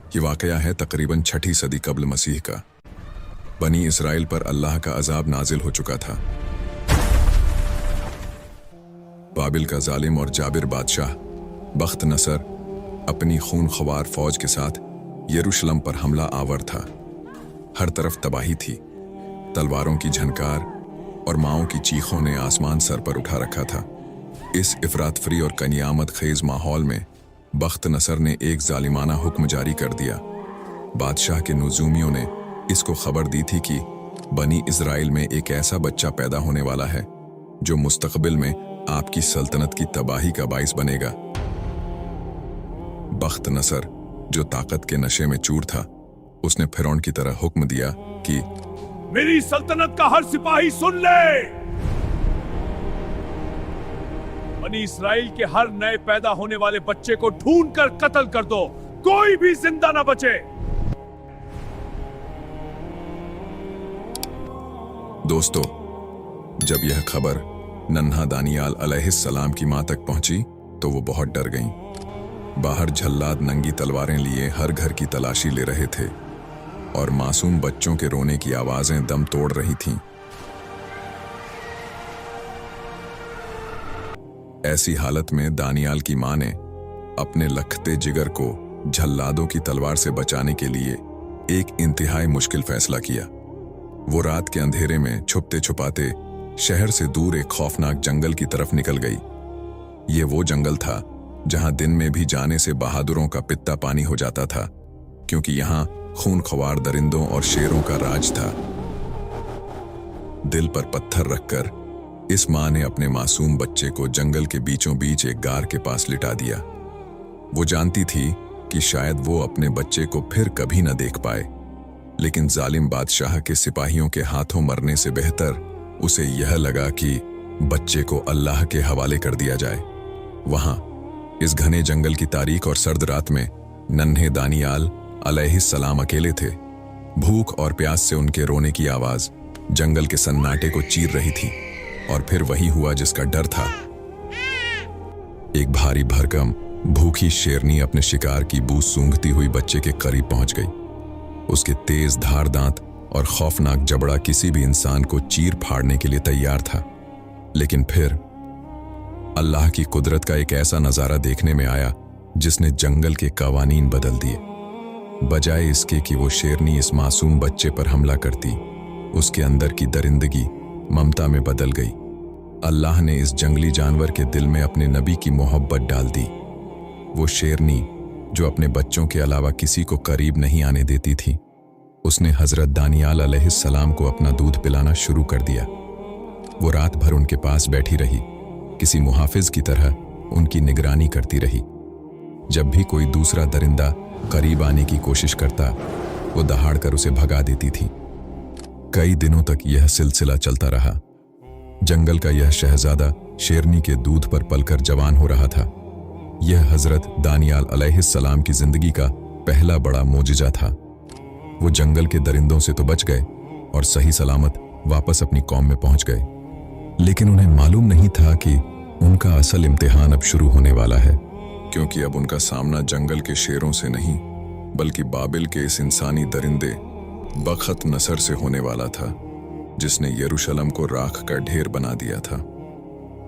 ये वाकया है तकरीबन 6ठी सदी कब्ल मसीह का। बनी इसराइल पर अल्लाह का अजाब नाजिल हो चुका था। बाबिल का जालिम और जाबिर बादशाह बख्त नसर अपनी खूनख्वार फौज के साथ यरूशलेम पर हमला आवर था। हर तरफ तबाही थी, तलवारों की झनकार और माओं की चीखों ने आसमान सर पर उठा रखा था। इस इफरातफरी और कनियामत खेज माहौल में बख्त नसर ने एक जालिमाना हुक्म जारी कर दिया। बादशाह के नुजूमियों ने इसको खबर दी थी कि बनी इजराइल में एक ऐसा बच्चा पैदा होने वाला है जो मुस्तकबिल में आपकी सल्तनत की तबाही का बाइस बनेगा। बख्त नसर जो ताकत के नशे में चूर था, उसने फिरौन की तरह हुक्म दिया कि मेरी सल्तनत का हर सिपाही सुन ले, बनी इस्राएल के हर नए पैदा होने वाले बच्चे को ढूंढ कर कत्ल कर दो, कोई भी जिंदा ना बचे। दोस्तों, जब यह खबर नन्हा दानियाल अलैहिस्सलाम की मां तक पहुंची तो वो बहुत डर गईं। बाहर झल्लाद नंगी तलवारें लिए हर घर की तलाशी ले रहे थे और मासूम बच्चों के रोने की आवाजें दम तोड़ रही थीं। ऐसी हालत में दानियाल की मां ने अपने लखते जिगर को झल्लादों की तलवार से बचाने के लिए एक इंतहाई मुश्किल फैसला किया। वो रात के अंधेरे में छुपते छुपाते शहर से दूर एक खौफनाक जंगल की तरफ निकल गई। ये वो जंगल था जहां दिन में भी जाने से बहादुरों का पित्ता पानी हो जाता था, क्योंकि यहां खूनख्वार दरिंदों और शेरों का राज था। दिल पर पत्थर रखकर इस मां ने अपने मासूम बच्चे को जंगल के बीचों बीच एक गार के पास लिटा दिया। वो जानती थी कि शायद वो अपने बच्चे को फिर कभी न देख पाए, लेकिन जालिम बादशाह के सिपाहियों के हाथों मरने से बेहतर उसे यह लगा कि बच्चे को अल्लाह के हवाले कर दिया जाए। वहां इस घने जंगल की तारीख और सर्द रात में नन्हे दानियाल अलैहिस्सलाम अकेले थे। भूख और प्यास से उनके रोने की आवाज जंगल के सन्नाटे को चीर रही थी। और फिर वही हुआ जिसका डर था। एक भारी भरकम भूखी शेरनी अपने शिकार की बू सूंघती हुई बच्चे के करीब पहुंच गई। उसके तेज धार दांत और खौफनाक जबड़ा किसी भी इंसान को चीर फाड़ने के लिए तैयार था। लेकिन फिर अल्लाह की कुदरत का एक ऐसा नजारा देखने में आया जिसने जंगल के कवानीन बदल दिए। बजाय इसके कि वो शेरनी इस मासूम बच्चे पर हमला करती, उसके अंदर की दरिंदगी ममता में बदल गई। अल्लाह ने इस जंगली जानवर के दिल में अपने नबी की मोहब्बत डाल दी। वो शेरनी जो अपने बच्चों के अलावा किसी को करीब नहीं आने देती थी, उसने हजरत दानियाल अलैहिस्सलाम को अपना दूध पिलाना शुरू कर दिया। वो रात भर उनके पास बैठी रही, किसी मुहाफिज की तरह उनकी निगरानी करती रही। जब भी कोई दूसरा दरिंदा करीब आने की कोशिश करता, वो दहाड़कर उसे भगा देती थी। कई दिनों तक यह सिलसिला चलता रहा। जंगल का यह शहजादा शेरनी के दूध पर पलकर जवान हो रहा था। यह हजरत दानियाल अलैहिस्सलाम की जिंदगी का पहला बड़ा मोजिजा था। वो जंगल के दरिंदों से तो बच गए और सही सलामत वापस अपनी कौम में पहुंच गए, लेकिन उन्हें मालूम नहीं था कि उनका असल इम्तिहान अब शुरू होने वाला है, क्योंकि अब उनका सामना जंगल के शेरों से नहीं बल्कि बाबिल के इस इंसानी दरिंदे बख्त नसर से होने वाला था, जिसने यरूशलेम को राख का ढेर बना दिया था।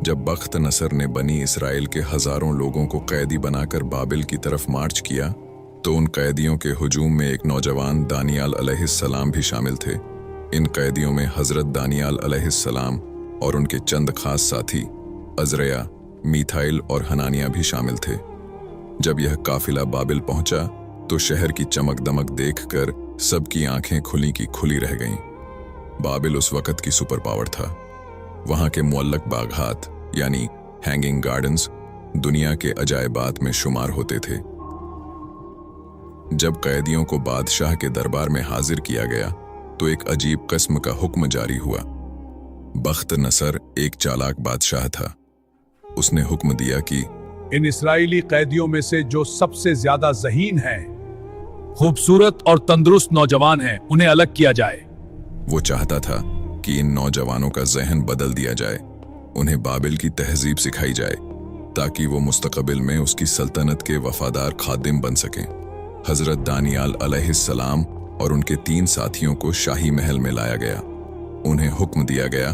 जब बख्त नसर ने बनी इसराइल के हजारों लोगों को कैदी बनाकर बाबिल की तरफ मार्च किया, तो उन कैदियों के हुजूम में एक नौजवान दानियाल अलैहिस्सलाम भी शामिल थे। इन कैदियों में हजरत दानियाल अलैहिस्सलाम और उनके चंद खास साथी अजरया, मीथाइल और हनानिया भी शामिल थे। जब यह काफिला बाबिल पहुंचा तो शहर की चमक दमक देखकर सबकी आंखें खुली की खुली रह गईं। बाबिल उस वक्त की सुपर पावर था। वहां के मुअल्लक बागात यानी हैंगिंग गार्डन्स दुनिया के अजायबात में शुमार होते थे। जब कैदियों को बादशाह के दरबार में हाजिर किया गया तो एक अजीब किस्म का हुक्म जारी हुआ। बख्त नसर एक चालाक बादशाह था। उसने हुक्म दिया कि इन इस्राएली कैदियों में से जो सबसे ज्यादा ज़हीन हैं, खूबसूरत और तंदुरुस्त नौजवान हैं, उन्हें अलग किया जाए। वो चाहता था कि इन नौजवानों का जहन बदल दिया जाए, उन्हें बाबिल की तहजीब सिखाई जाए, ताकि वो मुस्तकबिल में उसकी सल्तनत के वफादार खादिम बन सकें। हजरत दानियाल अलैहिस्सलाम और उनके 3 साथियों को शाही महल में लाया गया। उन्हें हुक्म दिया गया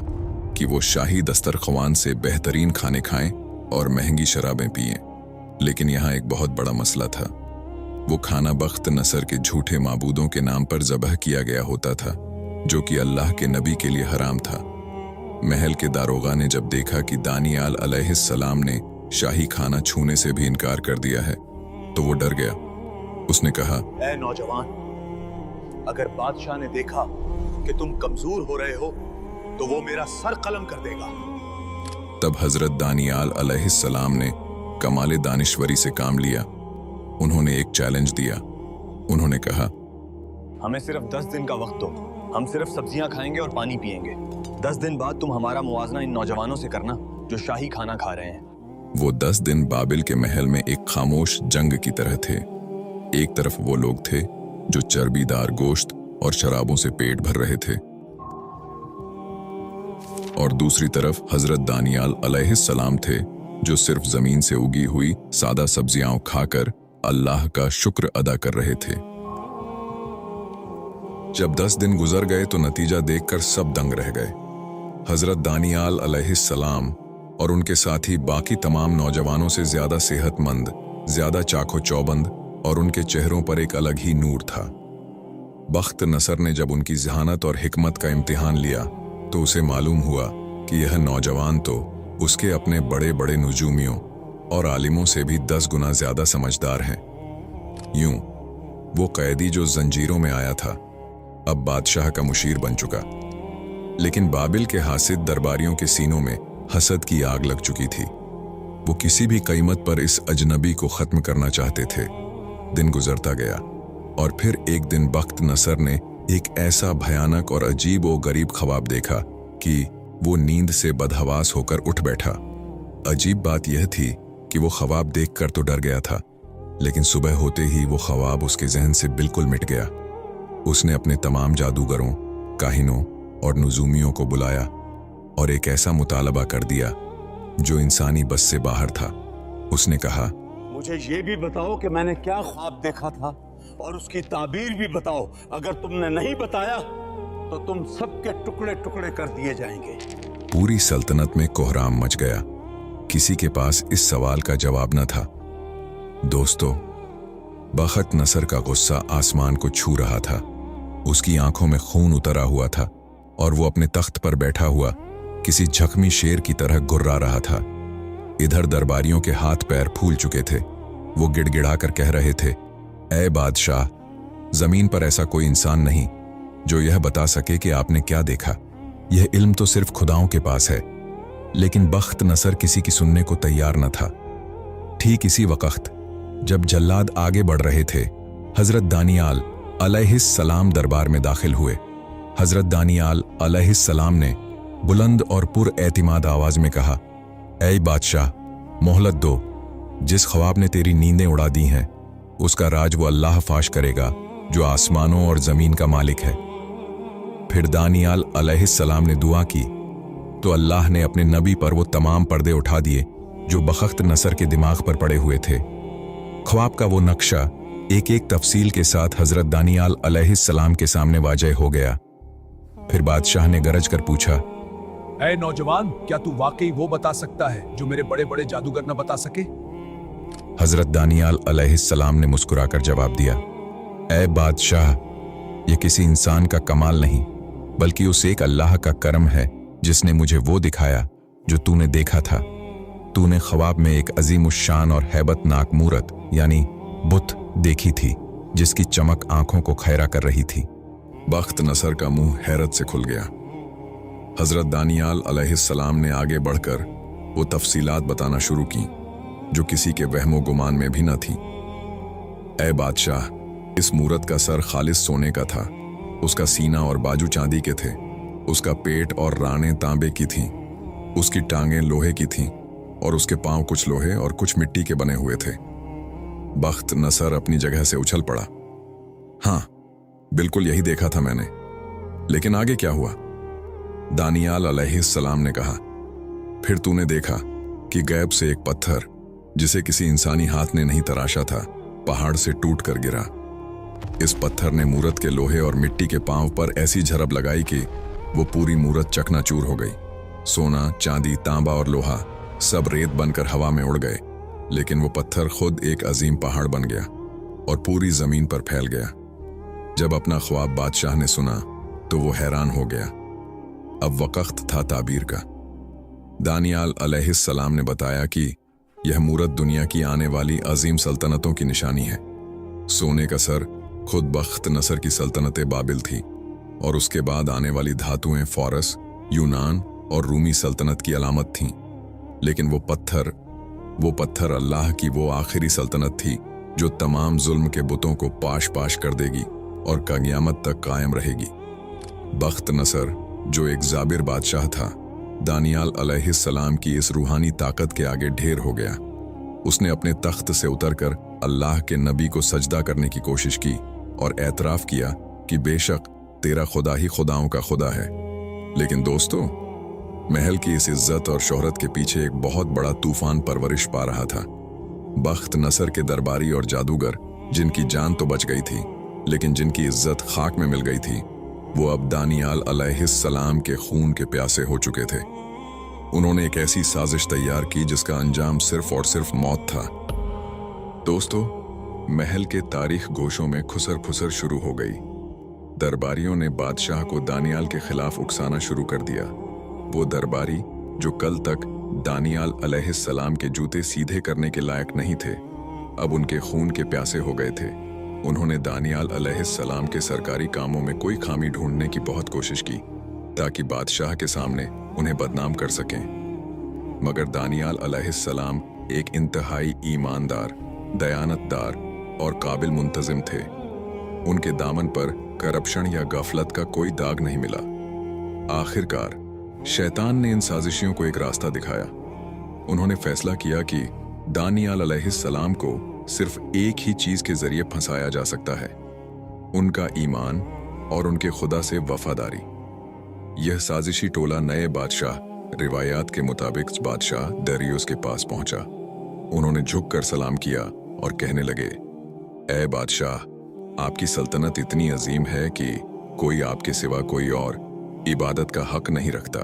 कि वो शाही दस्तरख्वान से बेहतरीन खाने खाएं और महंगी शराबें पिएं। लेकिन यहाँ एक बहुत बड़ा मसला था। वो खाना बख्त नसर के झूठे माबूदों के नाम पर ज़बह किया गया होता था, जो कि अल्लाह के नबी के लिए हराम था। महल के दारोगा ने जब देखा कि दानियाल अलैहिस्सलाम ने शाही खाना छूने से भी इनकार कर दिया है, तो वो डर गया। उसने कहा, ऐ नौजवान, अगर बादशाह ने देखा कि तुम कमजोर हो रहे हो तो वो मेरा सर कलम कर देगा। तब हजरत दानियाल अलैहिस्सलाम ने कमाले दानिश्वरी से काम लिया। उन्होंने एक चैलेंज दिया। उन्होंने कहा, हमें सिर्फ 10 दिन का वक्त दो, हम सिर्फ सब्जियां खाएंगे और पानी पिएंगे। 10 दिन बाद तुम हमारा मुवाजना इन नौजवानों से करना जो शाही खाना खा रहे हैं। वो 10 दिन बाबिल के महल में एक खामोश जंग की तरह थे। एक तरफ वो लोग थे जो चर्बीदार गोश्त और शराबों से पेट भर रहे थे, और दूसरी तरफ हजरत दानियाल अलैहिस्सलाम थे जो सिर्फ जमीन से उगी हुई सादा सब्जियां खाकर अल्लाह का शुक्र अदा कर रहे थे। जब 10 दिन गुजर गए तो नतीजा देखकर सब दंग रह गए। हजरत दानियाल अलैहिस्सलाम और उनके साथी बाकी तमाम नौजवानों से ज्यादा सेहतमंद, ज्यादा चाको चौबंद, और उनके चेहरों पर एक अलग ही नूर था। बख्त नसर ने जब उनकी जहानत और हिकमत का इम्तिहान लिया तो उसे मालूम हुआ कि यह नौजवान तो उसके अपने बड़े बड़े नुजूमियों और आलिमों से भी 10 गुना ज्यादा समझदार हैं। यूं वो कैदी जो जंजीरों में आया था अब बादशाह का मुशीर बन चुका। लेकिन बाबिल के हासिद दरबारियों के सीनों में हसद की आग लग चुकी थी। वो किसी भी कीमत पर इस अजनबी को खत्म करना चाहते थे। दिन गुजरता गया और फिर एक दिन बख्त नसर ने एक ऐसा भयानक और अजीब व गरीब ख्वाब देखा कि वो नींद से बदहवास होकर उठ बैठा। अजीब बात यह थी कि वो ख्वाब देखकर तो डर गया था, लेकिन सुबह होते ही वो ख्वाब उसके जहन से बिल्कुल मिट गया। उसने अपने तमाम जादूगरों, काहिनों और नुजूमियों को बुलाया और एक ऐसा मुतालबा कर दिया जो इंसानी बस से बाहर था। उसने कहा, मुझे ये भी बताओ कि मैंने क्या ख्वाब देखा था और उसकी ताबीर भी बताओ। अगर तुमने नहीं बताया तो तुम सबके टुकड़े टुकड़े कर दिए जाएंगे। पूरी सल्तनत में कोहराम मच गया। किसी के पास इस सवाल का जवाब न था। दोस्तों, बख्त नसर का गुस्सा आसमान को छू रहा था। उसकी आंखों में खून उतरा हुआ था और वो अपने तख्त पर बैठा हुआ किसी जख्मी शेर की तरह गुर्रा रहा था। इधर दरबारियों के हाथ पैर फूल चुके थे। वो गिड़गिड़ाकर कह रहे थे, ऐ बादशाह, जमीन पर ऐसा कोई इंसान नहीं जो यह बता सके कि आपने क्या देखा। यह इल्म तो सिर्फ खुदाओं के पास है। लेकिन बख्त नसर किसी की सुनने को तैयार न था। ठीक इसी वक्त जब जल्लाद आगे बढ़ रहे थे, हजरत दानियाल अलैहिस्सलाम दरबार में दाखिल हुए। हजरत दानियाल अलैहिस्सलाम ने बुलंद और पुरएतिमाद आवाज में कहा, ऐ बादशाह, मोहलत दो। जिस ख्वाब ने तेरी नींदें उड़ा दी हैं उसका राज वो अल्लाह फाश करेगा जो आसमानों और जमीन का मालिक है। फिर दानियाल अलैहिस्सलाम ने दुआ की तो अल्लाह ने अपने नबी पर वो तमाम पर्दे उठा दिए जो बख्त नसर के दिमाग पर पड़े हुए थे। ख्वाब का वो नक्शा एक एक तफसील के साथ हजरत दानियाल अलैहिस्सलाम के सामने वाजह हो गया। फिर बादशाह ने गरज कर पूछा, ऐ नौजवान, क्या तू वाकई वो बता सकता है जो मेरे बड़े बड़े जादूगर न बता सके? हजरत दानियाल अलैहिस्सलाम ने मुस्कुराकर जवाब दिया, ऐ बादशाह, ये किसी इंसान का कमाल नहीं बल्कि उस एक अल्लाह का करम है जिसने मुझे वो दिखाया जो तूने देखा था। तूने ख्वाब में एक अजीमुश्शान और हैबतनाक मूरत यानी बुत देखी थी जिसकी चमक आंखों को खैरा कर रही थी। बख्त नसर का मुंह हैरत से खुल गया। हजरत दानियाल अलैहिस्सलाम ने आगे बढ़कर वो तफसीलात बताना शुरू की जो किसी के वहमो गुमान में भी न थी। ऐ बादशाह, इस मूरत का सर खालिस सोने का था। उसका सीना और बाजू चांदी के थे। उसका पेट और रानें तांबे की थीं। उसकी टांगें लोहे की थीं और उसके पांव कुछ लोहे और कुछ मिट्टी के बने हुए थे। बख्त नसर अपनी जगह से उछल पड़ा। हाँ, बिल्कुल यही देखा था मैंने। लेकिन आगे क्या हुआ? दानियाल अलैहिस्सलाम ने कहा, फिर तूने देखा कि गैब से एक पत्थर जिसे किसी इंसानी हाथ ने नहीं तराशा था पहाड़ से टूट कर गिरा इस पत्थर ने मूरत के लोहे और मिट्टी के पांव पर ऐसी झरब लगाई कि वो पूरी मूरत चकनाचूर हो गई। सोना, चांदी, तांबा और लोहा सब रेत बनकर हवा में उड़ गए, लेकिन वो पत्थर खुद एक अजीम पहाड़ बन गया और पूरी जमीन पर फैल गया। जब अपना ख्वाब बादशाह ने सुना तो वो हैरान हो गया। अब वक्त था ताबीर का। दानियाल अलैहिस्सलाम ने बताया कि यह मूरत दुनिया की आने वाली अजीम सल्तनतों की निशानी है। सोने का सर खुद बख्त नसर की सल्तनत बाबिल थी और उसके बाद आने वाली धातुएं फारस, यूनान और रूमी सल्तनत की अलामत थीं। लेकिन वो पत्थर अल्लाह की वो आखिरी सल्तनत थी जो तमाम जुल्म के बुतों को पाश पाश कर देगी और क़यामत तक कायम रहेगी। बख्त नसर, जो एक जाबिर बादशाह था, दानियाल अलैहिस्सलाम की इस रूहानी ताकत के आगे ढेर हो गया। उसने अपने तख्त से उतरकर अल्लाह के नबी को सजदा करने की कोशिश की और एतराफ़ किया कि बेशक तेरा खुदा ही खुदाओं का खुदा है। लेकिन दोस्तों, महल की इस इज्जत और शोहरत के पीछे एक बहुत बड़ा तूफान परवरिश पा रहा था। बख्त नसर के दरबारी और जादूगर, जिनकी जान तो बच गई थी लेकिन जिनकी इज्जत खाक में मिल गई थी, वो अब दानियाल अलैहिस्सलाम के खून के प्यासे हो चुके थे। उन्होंने एक ऐसी साजिश तैयार की जिसका अंजाम सिर्फ और सिर्फ मौत था। दोस्तों, महल के तारीख गोशों में खुसर फुसर शुरू हो गई। दरबारियों ने बादशाह को दानियाल के खिलाफ उकसाना शुरू कर दिया। वो दरबारी जो कल तक दानियाल अलैहिस्सलाम के जूते सीधे करने के लायक नहीं थे, अब उनके खून के प्यासे हो गए थे। उन्होंने दानियाल अलैहिस्सलाम के सरकारी कामों में कोई खामी ढूंढने की बहुत कोशिश की ताकि बादशाह के सामने उन्हें बदनाम कर सकें। मगर दानियाल अलैहिस्सलाम एक इंतहाई ईमानदार, दयानतदार और काबिल मुंतजिम थे। उनके दामन पर करप्शन या गफलत का कोई दाग नहीं मिला। आखिरकार शैतान ने इन साजिशियों को एक रास्ता दिखाया। उन्होंने फैसला किया कि दानियाल अलैहिस्सलाम को सिर्फ एक ही चीज के जरिए फंसाया जा सकता है, उनका ईमान और उनके खुदा से वफादारी। यह साजिशी टोला नए बादशाह, रिवायात के मुताबिक बादशाह दरियुस के पास पहुंचा। उन्होंने झुककर सलाम किया और कहने लगे, ऐ बादशाह, आपकी सल्तनत इतनी अजीम है कि कोई आपके सिवा कोई और इबादत का हक नहीं रखता।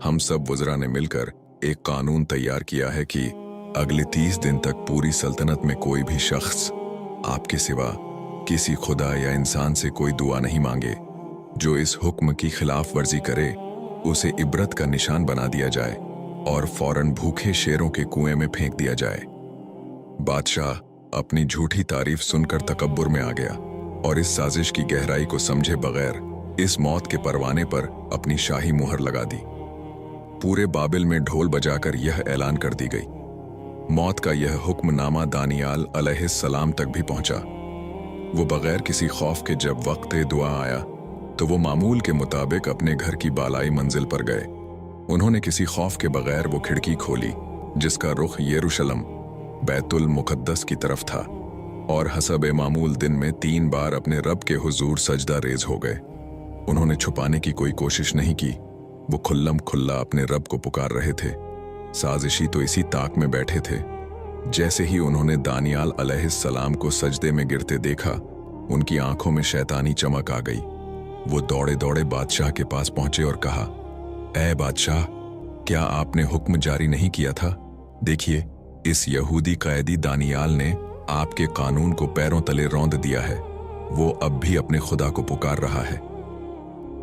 हम सब वज़रा ने मिलकर एक कानून तैयार किया है कि अगले 30 दिन तक पूरी सल्तनत में कोई भी शख्स आपके सिवा किसी खुदा या इंसान से कोई दुआ नहीं मांगे। जो इस हुक्म की खिलाफ वर्जी करे उसे इबरत का निशान बना दिया जाए और फौरन भूखे शेरों के कुएं में फेंक दिया जाए। बादशाह अपनी झूठी तारीफ सुनकर तकब्बुर में आ गया और इस साजिश की गहराई को समझे बगैर इस मौत के परवाने पर अपनी शाही मुहर लगा दी। पूरे बाबिल में ढोल बजाकर यह ऐलान कर दी गई। मौत का यह हुक्मनामा दानियाल अलैहिस्सलाम तक भी पहुंचा। वो बगैर किसी खौफ के जब वक्त दुआ आया तो वो मामूल के मुताबिक अपने घर की बालाई मंजिल पर गए। उन्होंने किसी खौफ के बगैर वो खिड़की खोली जिसका रुख यरूशलम, बैतुल मुकद्दस की तरफ था, और हसब मामूल दिन में 3 बार अपने रब के हुजूर सजदा रेज हो गए। उन्होंने छुपाने की कोई कोशिश नहीं की। वो खुल्लम खुल्ला अपने रब को पुकार रहे थे। साजिशी तो इसी ताक में बैठे थे। जैसे ही उन्होंने दानियाल अलैहिस्सलाम को सजदे में गिरते देखा, उनकी आंखों में शैतानी चमक आ गई। वो दौड़े दौड़े बादशाह के पास पहुंचे और कहा, ऐ बादशाह, क्या आपने हुक्म जारी नहीं किया था? देखिए, इस यहूदी कैदी दानियाल ने आपके कानून को पैरों तले रौंद दिया है। वो अब भी अपने खुदा को पुकार रहा है।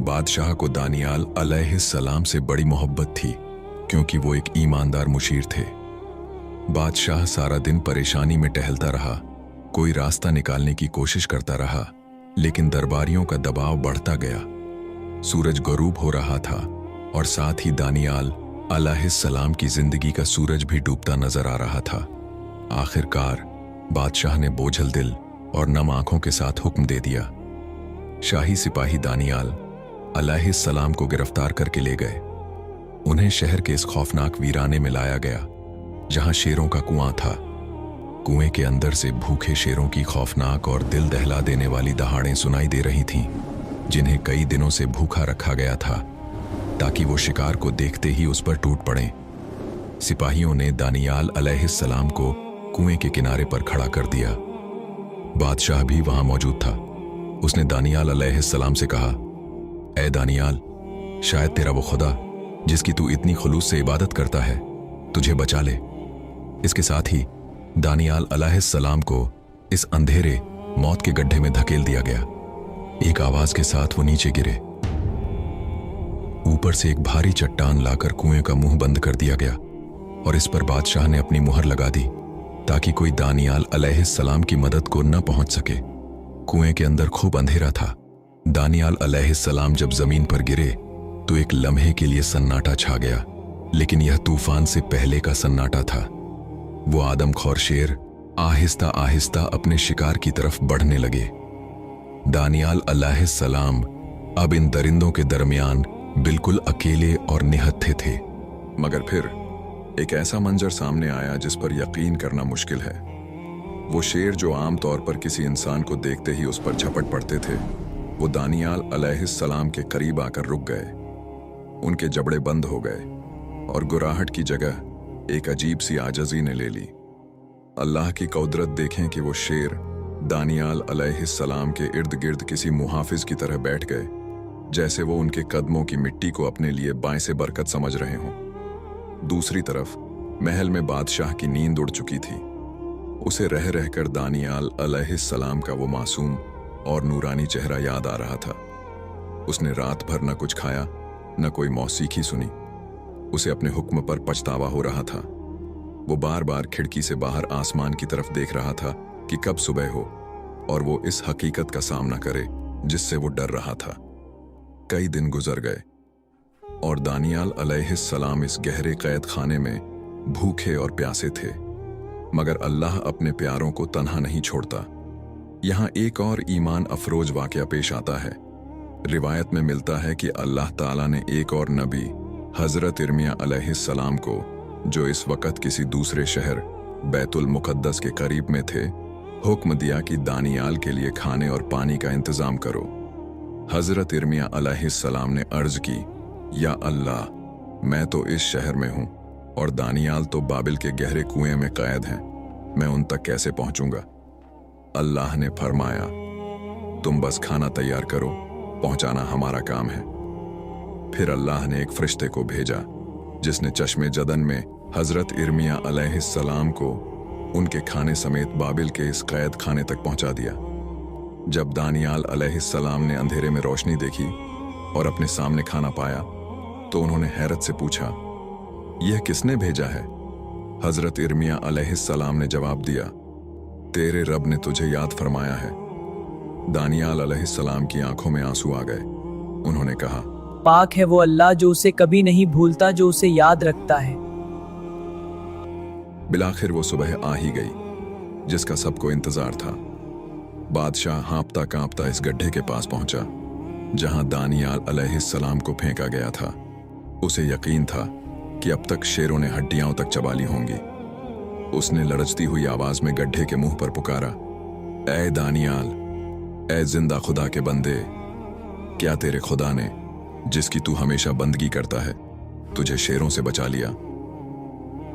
बादशाह को दानियाल अलैहिस्सलाम से बड़ी मोहब्बत थी क्योंकि वो एक ईमानदार मुशीर थे। बादशाह सारा दिन परेशानी में टहलता रहा, कोई रास्ता निकालने की कोशिश करता रहा, लेकिन दरबारियों का दबाव बढ़ता गया। सूरज गरूब हो रहा था और साथ ही दानियाल अलैहिस्सलाम की जिंदगी का सूरज भी डूबता नजर आ रहा था। आखिरकार बादशाह ने बोझल दिल और नम आंखों के साथ हुक्म दे दिया। शाही सिपाही दानियाल अलैहिस्सलाम को गिरफ्तार करके ले गए। उन्हें शहर के इस खौफनाक वीराने में लाया गया जहां शेरों का कुआं था। कुएं के अंदर से भूखे शेरों की खौफनाक और दिल दहला देने वाली दहाड़ें सुनाई दे रही थीं, जिन्हें कई दिनों से भूखा रखा गया था ताकि वो शिकार को देखते ही उस पर टूट पड़ें। सिपाहियों ने दानियाल अलैहिस्सलाम को कुएं के किनारे पर खड़ा कर दिया। बादशाह भी वहां मौजूद था। उसने दानियाल अलैहिस्सलाम से कहा, ए दानियाल, शायद तेरा वो खुदा जिसकी तू इतनी खुलूस से इबादत करता है तुझे बचा ले। इसके साथ ही दानियाल अलैहिस्सलाम को इस अंधेरे मौत के गड्ढे में धकेल दिया गया। एक आवाज के साथ वो नीचे गिरे। ऊपर से एक भारी चट्टान लाकर कुएं का मुंह बंद कर दिया गया और इस पर बादशाह ने अपनी मुहर लगा दी ताकि कोई दानियाल अलैहिस्सलाम की मदद को न पहुंच सके। कुएं के अंदर खूब अंधेरा था। दानियाल अलैहिस्सलाम जब जमीन पर गिरे तो एक लम्हे के लिए सन्नाटा छा गया, लेकिन यह तूफान से पहले का सन्नाटा था। वो आदमखोर शेर आहिस्ता आहिस्ता अपने शिकार की तरफ बढ़ने लगे। दानियाल अलैहिस्सलाम अब इन दरिंदों के दरमियान बिल्कुल अकेले और निहत्थे थे। मगर फिर एक ऐसा मंजर सामने आया जिस पर यकीन करना मुश्किल है। वो शेर जो आमतौर पर किसी इंसान को देखते ही उस पर झपट पड़ते थे, वो दानियाल अलैहिस्सलाम के करीब आकर रुक गए। उनके जबड़े बंद हो गए और गुराहट की जगह एक अजीब सी आजजी ने ले ली। अल्लाह की कुदरत देखें कि वो शेर दानियाल अलैहिस्सलाम के इर्द गिर्द किसी मुहाफिज की तरह बैठ गए, जैसे वो उनके कदमों की मिट्टी को अपने लिए बाएं से बरकत समझ रहे हों। दूसरी तरफ महल में बादशाह की नींद उड़ चुकी थी। उसे रह रहकर दानियाल अलैहिस्सलाम का वो मासूम और नूरानी चेहरा याद आ रहा था। उसने रात भर न कुछ खाया न कोई मौसीकी सुनी। उसे अपने हुक्म पर पछतावा हो रहा था। वो बार बार खिड़की से बाहर आसमान की तरफ देख रहा था कि कब सुबह हो और वो इस हकीकत का सामना करे जिससे वो डर रहा था। कई दिन गुजर गए और दानियाल अलैहिस्सलाम इस गहरे कैद खाने में भूखे और प्यासे थे। मगर अल्लाह अपने प्यारों को तन्हा नहीं छोड़ता। यहाँ एक और ईमान अफरोज वाकया पेश आता है। रिवायत में मिलता है कि अल्लाह ताला ने एक और नबी हजरत इर्मिया अलैहिस्सलाम को, जो इस वक्त किसी दूसरे शहर बैतुल मुकद्दस के करीब में थे, हुक्म दिया कि दानियाल के लिए खाने और पानी का इंतजाम करो। हजरत इर्मिया अलैहिस्सलाम ने अर्ज की, या अल्लाह, मैं तो इस शहर में हूं और दानियाल तो बाबिल के गहरे कुएं में कैद हैं। मैं उन तक कैसे पहुंचूंगा? अल्लाह ने फरमाया, तुम बस खाना तैयार करो, पहुंचाना हमारा काम है। फिर अल्लाह ने एक फरिश्ते को भेजा जिसने चश्मे जदन में हजरत इर्मिया अलैहिस्सलाम को उनके खाने समेत बाबिल के इस कैद खाने तक पहुंचा दिया। जब दानियाल अलैहिस्सलाम ने अंधेरे में रोशनी देखी और अपने सामने खाना पाया तो उन्होंने हैरत से पूछा, यह किसने भेजा है? हजरत इर्मिया अलैहिस्सलाम ने जवाब दिया, तेरे रब ने तुझे याद फरमाया है। दानियाल अलैहिस्सलाम की आंखों में आंसू आ गए। उन्होंने कहा, पाक है वो अल्लाह जो उसे कभी नहीं भूलता, जो उसे याद रखता है। बिलाखिर वो सुबह आ ही गई जिसका सबको इंतजार था। बादशाह हाँपता कांपता इस गड्ढे के पास पहुंचा जहां दानियाल अलैहिस्सलाम को फेंका गया था। उसे यकीन था कि अब तक शेरों ने हड्डियां तक चबा ली होंगी। उसने लड़चती हुई आवाज में गड्ढे के मुंह पर पुकारा, ए दानियाल, ए जिंदा खुदा के बंदे, क्या तेरे खुदा ने, जिसकी तू हमेशा बंदगी करता है, तुझे शेरों से बचा लिया?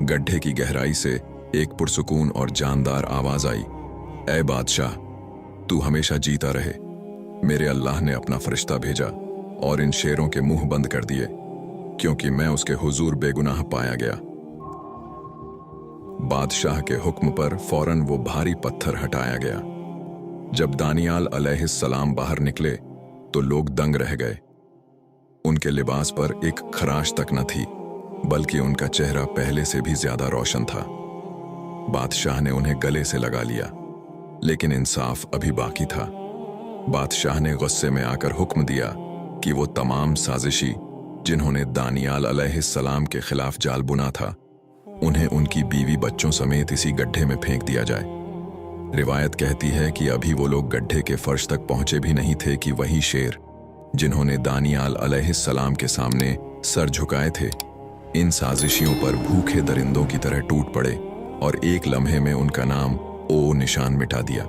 गड्ढे की गहराई से एक पुरसुकून और जानदार आवाज आई, ए बादशाह, तू हमेशा जीता रहे। मेरे अल्लाह ने अपना फरिश्ता भेजा और इन शेरों के मुंह बंद कर दिए क्योंकि मैं उसके हुजूर बेगुनाह पाया गया। बादशाह के हुक्म पर फौरन वो भारी पत्थर हटाया गया। जब दानियाल अलैहिस्सलाम बाहर निकले तो लोग दंग रह गए। उनके लिबास पर एक खराश तक न थी, बल्कि उनका चेहरा पहले से भी ज्यादा रोशन था। बादशाह ने उन्हें गले से लगा लिया, लेकिन इंसाफ अभी बाकी था। बादशाह ने गुस्से में आकर हुक्म दिया कि वो तमाम साजिशी जिन्होंने दानियाल अलैहिस्सलाम के खिलाफ जाल बुना था, उन्हें उनकी बीवी बच्चों समेत इसी गड्ढे में फेंक दिया जाए। रिवायत कहती है कि अभी वो लोग गड्ढे के फर्श तक पहुंचे भी नहीं थे कि वही शेर जिन्होंने दानियाल अलैहिस्सलाम के सामने सर झुकाए थे, इन साजिशियों पर भूखे दरिंदों की तरह टूट पड़े और एक लम्हे में उनका नाम ओ निशान मिटा दिया।